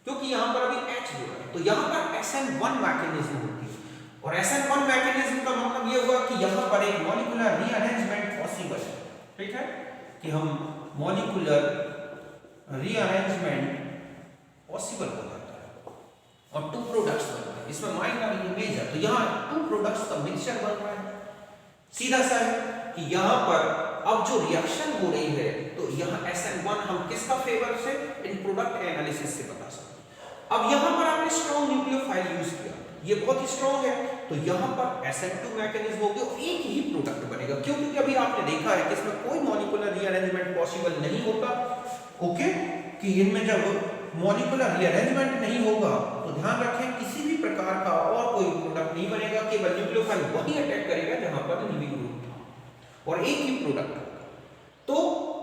क्योंकि यहां पर अभी H जुड़ा है, तो यहां पर SN1 मैकेनिज्म होती है। और SN1 मैकेनिज्म का मतलब ये हुआ कि यहां पर एक मॉलिक्यूलर रीअरेंजमेंट पॉसिबल है। ठीक है, कि हम मॉलिक्यूलर रीअरेंजमेंट पॉसिबल होता है और 2 प्रोडक्ट्स बन रहे हैं। इसमें माइंड का इमेज है, तो यहाँ 2 प्रोडक्ट्स का मिक्सचर बन रहा है। सीधा सा है कि यहाँ पर अब जो रिएक्शन हो रही है, तो यहाँ SN1 हम किसका फेवर से? इन प्रोडक्ट एनालिसिस से बता सकते हैं। अब यहाँ पर आपने स्ट्रॉन्ग न्यूक्लियोफाइल यूज किया, ये बहुत ही स्ट्रॉन्ग है, तो यहाँ पर SN2 मैकेनिज्म होगी और एक ही प्रोडक्ट बनेगा। क्यों? क्योंकि अभी आपने देखा है कि इसमें कोई मॉलिक्यूलर रीअरेंजमेंट पॉसिबल नहीं होता। ओके, कि इनमें जब मॉलिक्यूलर रीअरेंजमेंट नहीं होगा तो ध्यान रखें किसी भी प्रकार का और कोई प्रोडक्ट नहीं बनेगा, केवल न्यूक्लियोफाइल वही अटैक करेगा जहां पर लिविंग ग्रुप था और एक ही प्रोडक्ट होगा। तो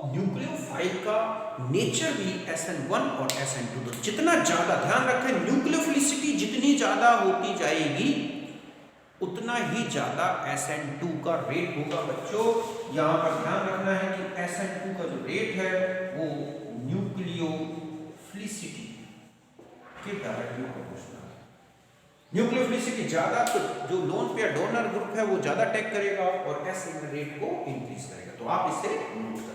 न्यूक्लियोफाइल का नेचर भी SN1 और SN2, तो जितना ज्यादा ध्यान रखें न्यूक्लियोफिलिसिटी जितनी ज्यादा होती जाएगी उतना ही ज्यादा SN2 का रेट होगा। बच्चों यहां पर ध्यान रखना है कि SN2 का जो रेट है वो न्यूक्लियोफिलिसिटी के डायरेक्टली प्रोपोर्शनल है। न्यूक्लियोफिलिसिटी ज्यादा तो जो लोन पेयर डोनर ग्रुप है वो ज्यादा अटैक करेगा और SN रेट को इंक्रीज करेगा। तो आप इसे नोट करें।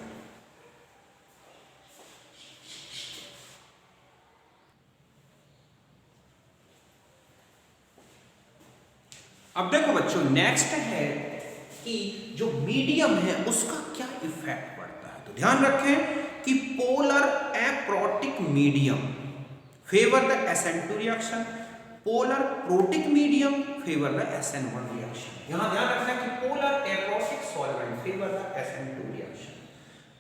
अब देखो बच्चों नेक्स्ट है कि जो मीडियम है उसका क्या इफेक्ट पड़ता है। तो ध्यान रखें कि polar aprotic medium favour the SN2 reaction, polar protic medium favour the SN1 reaction. यहां ध्यान रखना कि polar aprotic solvent favour the SN2 reaction,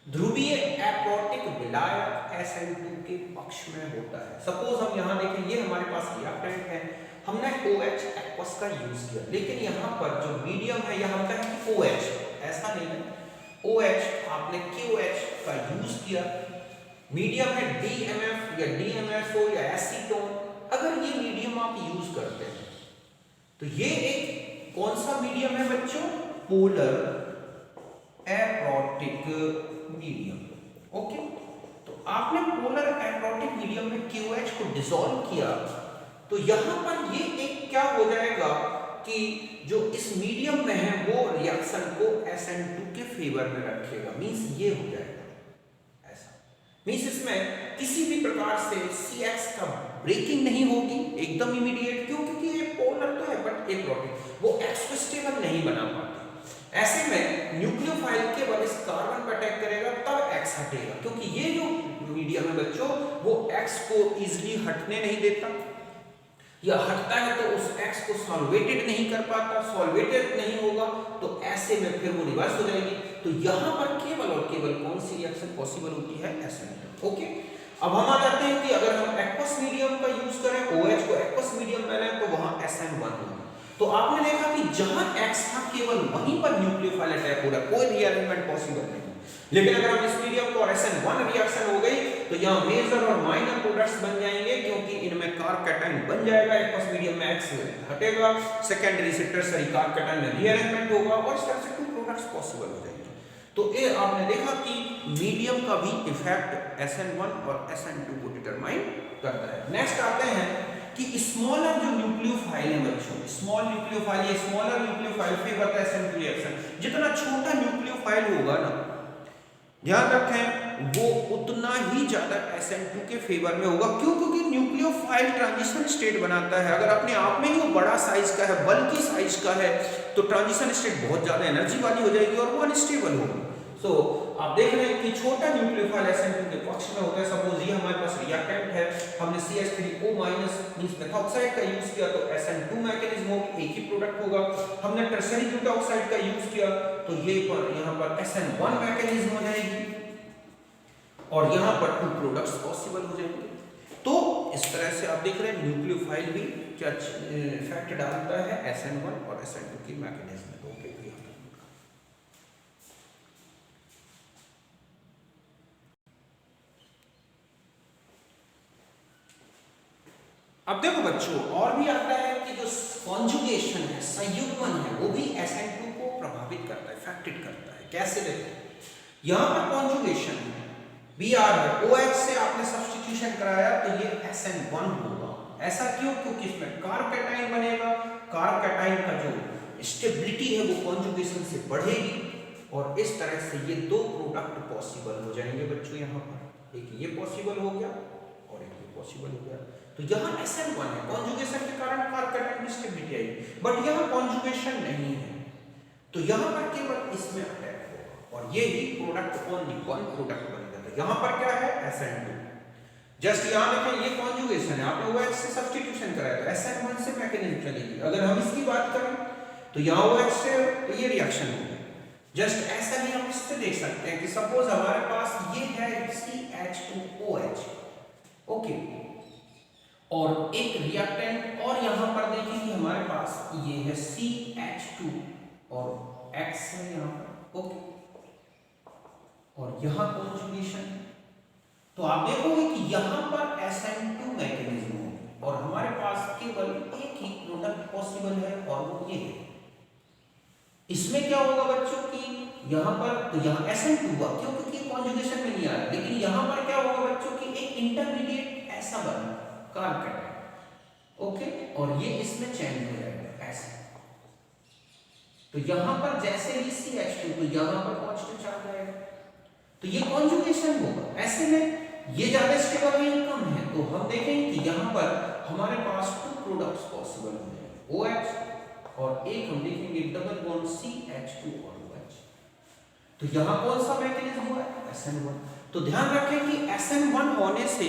ध्रुवीय एप्रोटिक विलायक SN2 के पक्ष में होता है। सपोज हम यहां देखें ये हमारे पास रिएक्टेंट है, हमने OH एक्वस का यूज किया, लेकिन यहाँ पर जो मीडियम है यहाँ होता है कि OH, ऐसा नहीं है OH आपने KOH का यूज किया, मीडियम है DMF या DMSO या एसीटोन, अगर ये मीडियम आप यूज करते हैं तो ये एक कौन सा मीडियम है बच्चों, पोलर एप्रोटिक मीडियम। ओके, तो आपने पोलर एप्रोटिक मीडियम में KOH को डिसॉल्व किया तो यहां पर ये एक क्या हो जाएगा कि जो इस मीडियम में है वो रिएक्शन को SN2 के फेवर में रखेगा, मींस ये हो जाएगा ऐसा, मींस इसमें किसी भी प्रकार से CX का ब्रेकिंग नहीं होगी एकदम इमीडिएट, क्यों, क्योंकि ये पोलर तो है बट एप्रोटिक, वो X को स्टेबल नहीं बना पाती। ऐसे में न्यूक्लियोफाइल केवल इस कार्बन पर अटैक करेगा तब X हटेगा, क्योंकि ये जो मीडियम है बच्चों वो X को इजीली हटने नहीं देता, या हटता है तो उस X को सॉल्वेटेड नहीं कर पाता, सॉल्वेटेड नहीं होगा तो ऐसे में फिर वो रिवर्स हो जाएगी। तो यहां पर केवल और केवल कौन सी रिएक्शन पॉसिबल होती है, SN2। ओके, अब हम आ जाते हैं कि अगर हम एक्वस मीडियम का यूज करें, OH को एक्वस मीडियम में लें तो वहां SN1 होगा। तो आपने देखा कि जहां X था केवल वहीं पर न्यूक्लियोफाइल अटैक हो रहा, कोई रीअरेंजमेंट पॉसिबल नहीं। लेकिन अगर हम इस मीडियम को SN1 रिएक्शन हो गई तो यहाँ मेजर और माइनर प्रोडक्ट्स बन जाएंगे, क्योंकि इनमें कार्बकैटायन बन जाएगा, एक्वस मीडियम में X हटेगा, सेकेंडरी से टर्शियरी कार्बकैटायन में रीअरेंजमेंट होगा और इस तरह से टू प्रोडक्ट्स पॉसिबल हो जाएंगे। तो ये आपने देखा कि मीडियम का भी इफेक्ट SN1 और SN2 को डिटरमाइन करता है। नेक्स्ट आते हैं कि स्मॉलर जो न्यूक्लियोफाइल है बच्चों, स्मॉल न्यूक्लियोफाइल या smaller nucleophile favour the SN2 reaction, जितना छोटा न्यूक्लियोफाइल होगा ना, ध्यान रखें वो उतना ही ज्यादा SN2 के फेवर में होगा। क्यों, क्योंकि न्यूक्लियोफाइल ट्रांजिशन स्टेट बनाता है, अगर अपने आप में ही वो बड़ा साइज का है, बल्कि साइज का है, तो ट्रांजिशन स्टेट बहुत ज्यादा एनर्जी वाली हो जाएगी और वो अनस्टेबल होगी। सो आप देख रहे हैं कि छोटा न्यूक्लियोफाइल SN2 के पक्ष में होता है। सपोज ये हमारे पास रिएक्टेंट है, हमने CH3O- मींस मेथॉक्साइड का यूज किया तो SN2 मैकेनिज्म होगी, एक ही प्रोडक्ट होगा। हमने टर्शियरी ब्यूटाऑक्साइड का यूज किया तो ये यहाँ पर SN1 मैकेनिज्म हो जाएगी और यहाँ पर टू प्रोडक्ट्स पॉसिबल हो जाएंगे। तो इस तरह से आप देख रहे हैं न्यूक्लियोफाइल भी क्या इफेक्ट डालता है SN1 और SN2 की मैकेनिज्म में। अब देखो बच्चों और भी आता है कि जो कॉन्जुगेशन है, संयुग्मन है, वो भी SN2 को प्रभावित करता है, इफेक्टेड करता है। कैसे देखो, यहां पर कॉन्जुगेशन है, Br है, OH से आपने सब्स्टिट्यूशन कराया तो ये SN1 होगा। ऐसा क्यों, क्योंकि इसमें कार्बकैटायन बनेगा, कार्बकैटायन का जो स्टेबिलिटी है वो कॉन्जुगेशन से बढ़ेगी और इस तरह से ये दो प्रोडक्ट पॉसिबल हो जाएंगे बच्चों। यहाँ पर एक ये पॉसिबल हो गया और एक ये पॉसिबल हो गया। तो यहाँ SN1 है, कॉन्जुगेशन के कारण कार्बकैटायन की स्टेबिलिटी आएगी, बट यहाँ कॉन्जुगेशन नहीं है तो यहाँ पर केवल इसमें अटैक होगा और ये ही प्रोडक्ट ओनली वन प्रोडक्ट बनेगा। तो यहाँ पर क्या है, SN2। जस्ट यहाँ देखें ये कॉन्जुगेशन है, आपने OH से सब्स्टिट्यूशन कराया तो SN1 से मैकेनिज्म चलेगी। अगर हम इसकी बात करें तो यहाँ OH से तो ये रिएक्शन होगी। जस्ट ऐसा ही हम इससे देख सकते हैं कि सपोज हमारे पास ये है CH2OH, ओके, और एक रिएक्टेंट और यहां पर देखिए कि हमारे पास ये है CH2 और X है यहां पर, ओके, और यहां कॉन्जुगेशन है। तो आप देखोगे कि यहां पर SN2 मैकेनिज्म होगी और हमारे पास केवल एक ही प्रोडक्ट पॉसिबल है और वो ये है। इसमें क्या होगा बच्चों की यहां पर, तो यहां SN2 हुआ क्यों, क्योंकि कॉन्जुगेशन में नहीं आ रहा, लेकिन यहां पर क्या होगा बच्चों की एक इंटरमीडिएट ऐसा बना कार्बोकेटाइन, ओके, और ये इसमें चेंज हो जाएगा ऐसे। तो यहां पर जैसे ही CH2 तो यहां पर पॉजिटिव चार्ज आएगा, तो ये कॉन्जुगेशन होगा। ऐसे में ये ज्यादा स्टेबल है या कम है, तो हम देखेंगे कि यहां पर हमारे पास 2 प्रोडक्ट्स पॉसिबल हो जाएंगे, OH और एक हम देखेंगे डबल बॉन्ड CH2 और OH। तो यहां कौन सा मैकेनिज्म हुआ है, SN1। तो ध्यान रखें कि SN1 होने से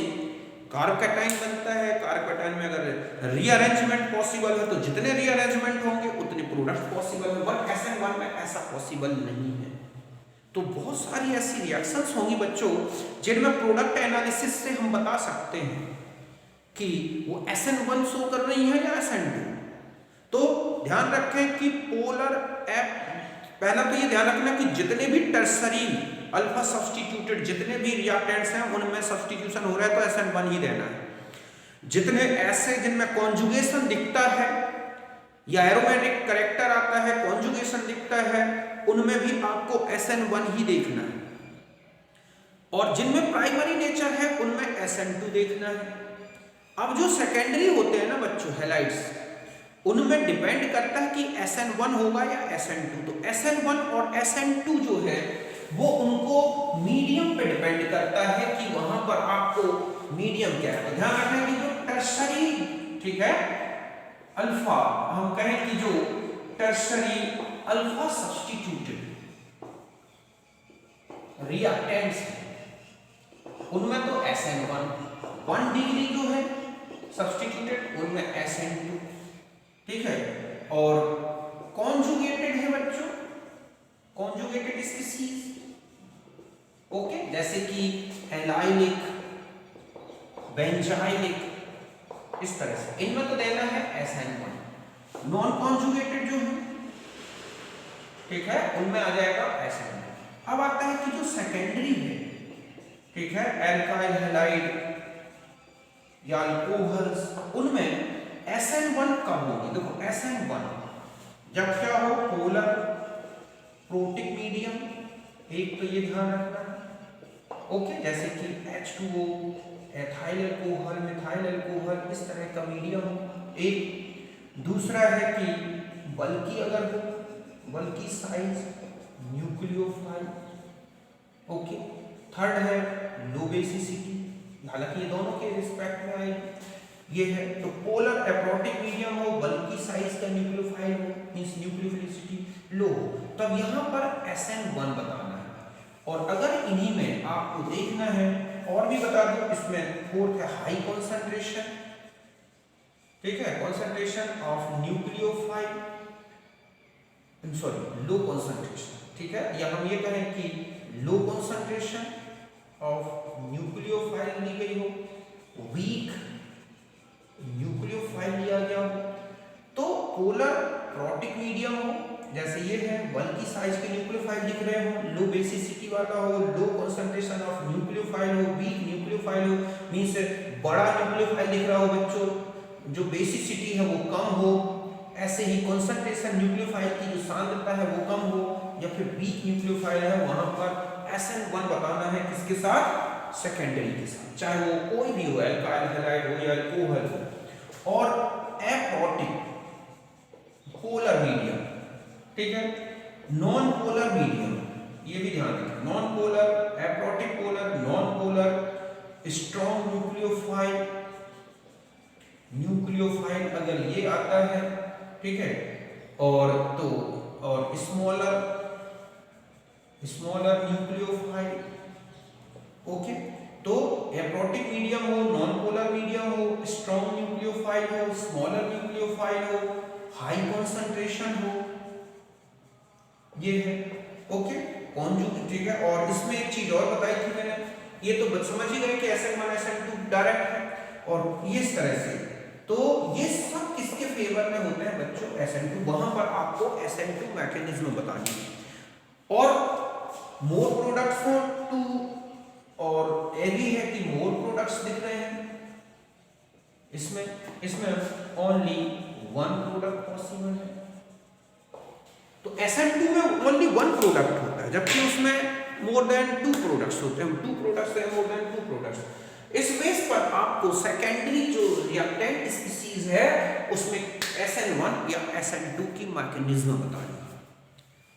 कार्बोकेटाइन बनता है। कार्बोकेटाइन में अगर रीअरेंजमेंट पॉसिबल है तो जितने रीअरेंजमेंट होंगे उतने प्रोडक्ट पॉसिबल है, बट SN1 में ऐसा पॉसिबल नहीं है। तो बहुत सारी ऐसी रिएक्शंस होंगी बच्चों जिनमें प्रोडक्ट एनालिसिस से हम बता सकते हैं कि वो SN1 शो कर रही है या SN2। तो ध्यान रखें कि पोलर पहला तो ये ध्यान रखना कि जितने भी टर्सरी अल्फा सब्स्टिट्यूटेड जितने भी रिएक्टेंट्स हैं उनमें सब्स्टिट्यूशन हो रहा है तो SN1 ही देना है। जितने ऐसे जिनमें कॉन्जुगेशन दिखता है या एरोमेटिक कैरेक्टर आता है, कॉन्जुगेशन दिखता है, उनमें भी आपको SN1 ही देखना है, और जिनमें प्राइमरी नेचर है उनमें SN2 देखना है। अब जो सेकेंडरी होते हैं ना बच्चों हैलाइड्स, उनमें डिपेंड करता है कि SN1 होगा या SN2। तो SN1 और SN2 जो है वो उनको मीडियम पे डिपेंड करता है कि वहां पर आपको मीडियम क्या है। ध्यान रखना कि जो टर्सरी, ठीक है, अल्फा, हम कहें कि जो टर्सरी अल्फा सब्स्टिट्यूटेड रिएक्टेंट्स हैं उनमें तो SN1 1 डिग्री जो है सब्स्टिट्यूटेड उनमें SN2, ठीक है। और कॉन्जुगेटेड है बच्चों, कॉन्जुगेटेड स्पीशीज, ओके, जैसे कि एलाइलिक, बेंजाइलिक, इस तरह से इनमें तो देना है SN1। नॉन कॉन्जुगेटेड जो है, ठीक है, उनमें आ जाएगा SN2। अब आता है कि जो सेकेंडरी है, ठीक है, एल्काइल हैलाइड या अल्कोहल्स, उनमें SN1 कब होगी। देखो SN1 जब क्या हो, पोलर प्रोटिक मीडियम, एक तो ये ध्यान रखना है, ओके, जैसे कि H2O, ethyl alcohol, methyl alcohol, इस तरह का मीडियम हो। एक दूसरा है कि बल्कि अगर हो, बल्कि साइज, न्यूक्लियोफाइल, ओके। थर्ड है लो बेसिसिटी, हालांकि ये दोनों के रिस्पेक्ट में आएगी, ये है। तो पोलर एप्रोटिक मीडियम हो, बल्कि साइज का न्यूक्लियोफाइल हो, मींस न्यूक्लियोफिलिसिटी लो हो, तब यहां पर SN1 बताना है। और अगर इन्हीं में आपको देखना है, और भी बता दूं, इसमें फोर्थ है हाई कॉन्सेंट्रेशन, ठीक है, concentration of nucleophile, sorry low concentration, ठीक है, या हम ये कहें कि लो कॉन्सेंट्रेशन ऑफ न्यूक्लियोफाइल ली गई हो, वीक न्यूक्लियोफाइल लिया गया हो, तो पोलर प्रोटिक मीडियम हो, जैसे ये है, बल्कि साइज के न्यूक्लियोफाइल दिख रहे हो, लो बेसिसिटी वाला हो, लो कॉन्सेंट्रेशन ऑफ न्यूक्लियोफाइल हो, वीक न्यूक्लियोफाइल हो, मींस बड़ा न्यूक्लियोफाइल दिख रहा हो बच्चों, जो बेसिसिटी है वो कम हो, ऐसे ही कॉन्सेंट्रेशन न्यूक्लियोफाइल की जो सांद्रता है वो कम हो, या फिर वीक न्यूक्लियोफाइल है, वहां पर SN1 बताना है किसके साथ, सेकेंडरी के साथ, चाहे वो कोई भी हो, एल्काइल हैलाइड हो या अल्कोहल हो। और एप्रोटिक पोलर मीडियम, ठीक है, नॉन पोलर मीडियम, ये भी ध्यान रखें, non polar, aprotic polar, non polar, strong nucleophile, nucleophile अगर ये आता है, ठीक है, और तो और स्मॉलर न्यूक्लियोफाइल, ओके। तो एप्रोटिक मीडियम हो, नॉन पोलर मीडियम हो, स्ट्रॉन्ग न्यूक्लियोफाइल हो, स्मॉलर न्यूक्लियोफाइल हो, हाई कॉन्सेंट्रेशन हो, ये है, ओके, कॉन्जुगेट, ठीक है। और इसमें एक चीज और बताई थी मैंने, ये तो समझ ही गए कि SN1 SN2 डायरेक्ट है, और ये इस तरह से। तो ये सब किसके फेवर में होते हैं बच्चों? SN2। वहां पर आपको SN2 मैकेनिज्म बतानी है। और मोर प्रोडक्ट्स हो टू, और ये भी है कि मोर प्रोडक्ट्स दिख रहे हैं इसमें ओनली वन प्रोडक्ट पॉसिबल है। तो SN2 में ओनली वन प्रोडक्ट होता है, जबकि उसमें मोर देन टू प्रोडक्ट्स होते हैं। टू प्रोडक्ट्स है, मोर देन टू प्रोडक्ट्स। इस बेस पर आपको सेकेंडरी जो रिएक्टेंट स्पीसीज है उसमें SN1 या SN2 की मैकेनिज्म बतानी है।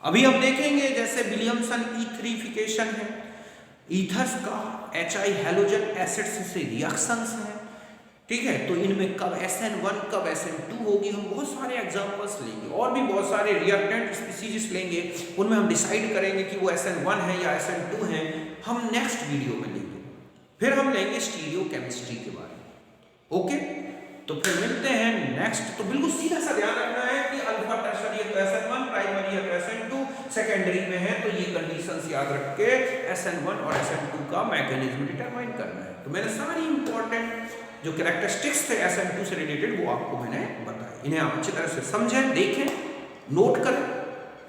अभी हम देखेंगे जैसे विलियमसन ईथरिफिकेशन है, ईथर्स का HI हैलोजन एसिड्स से रिएक्शंस है, ठीक है। तो इनमें कब SN1 कब SN2 होगी, हम बहुत सारे एग्जांपल्स लेंगे और भी बहुत सारे रिएक्टेंट स्पीसीज लेंगे, उनमें हम डिसाइड करेंगे कि वो SN1 है या SN2 है, हम नेक्स्ट वीडियो में लेंगे। फिर हम लेंगे स्टीरियोकेमिस्ट्री के बारे में। ओके, तो फिर मिलते हैं नेक्स्ट। तो बिल्कुल सीधा सा ध्यान रखना है कि अल्फा टर्शरी है तो SN1, प्राइमरी है तो SN2, सेकेंडरी में है तो ये कंडीशंस याद रख के SN1 और SN2 का मैकेनिज्म डिटरमाइन करना है। तो मैंने सारी इंपॉर्टेंट जो कैरेक्टरिस्टिक्स थे SN2 से रिलेटेड वो आपको मैंने बताया। इन्हें आप अच्छी तरह से समझें, देखें, नोट करें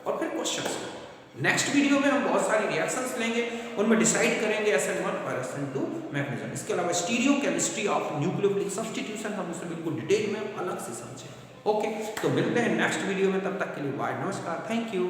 और फिर क्वेश्चंस करें। नेक्स्ट वीडियो में हम बहुत सारी रिएक्शंस लेंगे, उनमें डिसाइड करेंगे SN1 और SN2 मैकेनिज्म। इसके अलावा स्टीरियोकेमिस्ट्री ऑफ न्यूक्लियोफिलिक सब्स्टिट्यूशन हम उसे बिल्कुल डिटेल में अलग से समझें। ओके, तो मिलते हैं नेक्स्ट वीडियो में, तब तक के लिए बाय, नमस्कार, थैंक यू।